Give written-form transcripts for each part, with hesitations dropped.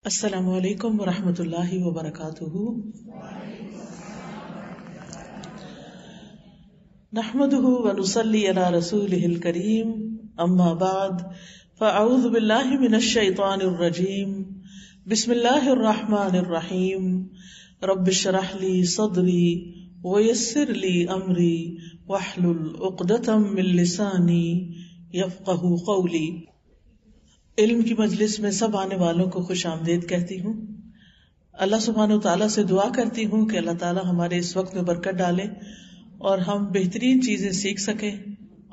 السلام علیکم ورحمۃ اللہ وبرکاتہ۔ نحمده ونصلی علی رسولہ الکریم، اما بعد فاعوذ باللہ من الشیطان الرجیم، بسم اللہ الرحمن الرحیم، رب اشرح لی صدری ویسر لی امری واحلل عقدۃ من لسانی یفقہوا قولی۔ علم کی مجلس میں سب آنے والوں کو خوش آمدید کہتی ہوں۔ اللہ سبحانہ وتعالیٰ سے دعا کرتی ہوں کہ اللہ تعالیٰ ہمارے اس وقت میں برکت ڈالے اور ہم بہترین چیزیں سیکھ سکیں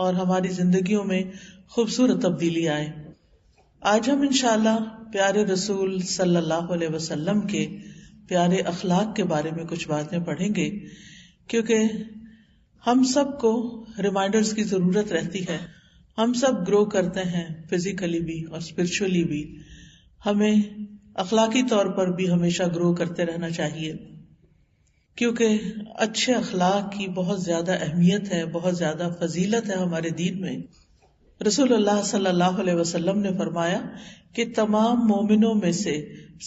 اور ہماری زندگیوں میں خوبصورت تبدیلی آئے۔ آج ہم انشاءاللہ پیارے رسول صلی اللہ علیہ وسلم کے پیارے اخلاق کے بارے میں کچھ باتیں پڑھیں گے، کیونکہ ہم سب کو ریمائنڈرز کی ضرورت رہتی ہے۔ ہم سب گرو کرتے ہیں، فزیکلی بھی اور اسپرچولی بھی۔ ہمیں اخلاقی طور پر بھی ہمیشہ گرو کرتے رہنا چاہیے، کیونکہ اچھے اخلاق کی بہت زیادہ اہمیت ہے، بہت زیادہ فضیلت ہے ہمارے دین میں۔ رسول اللہ صلی اللہ علیہ وسلم نے فرمایا کہ تمام مومنوں میں سے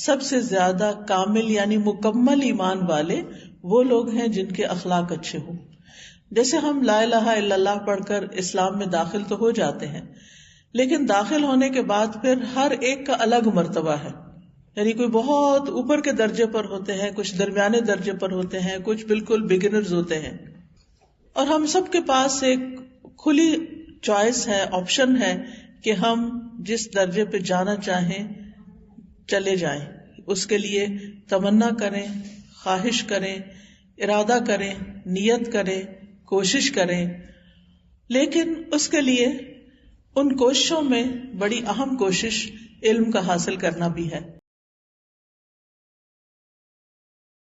سب سے زیادہ کامل یعنی مکمل ایمان والے وہ لوگ ہیں جن کے اخلاق اچھے ہوں۔ جیسے ہم لا الہ الا اللہ پڑھ کر اسلام میں داخل تو ہو جاتے ہیں، لیکن داخل ہونے کے بعد پھر ہر ایک کا الگ مرتبہ ہے، یعنی کوئی بہت اوپر کے درجے پر ہوتے ہیں، کچھ درمیانے درجے پر ہوتے ہیں، کچھ بالکل بگنرز ہوتے ہیں، اور ہم سب کے پاس ایک کھلی چوائس ہے، آپشن ہے کہ ہم جس درجے پہ جانا چاہیں چلے جائیں۔ اس کے لیے تمنا کریں، خواہش کریں، ارادہ کریں، نیت کریں، کوشش کریں، لیکن اس کے لیے ان کوششوں میں بڑی اہم کوشش علم کا حاصل کرنا بھی ہے۔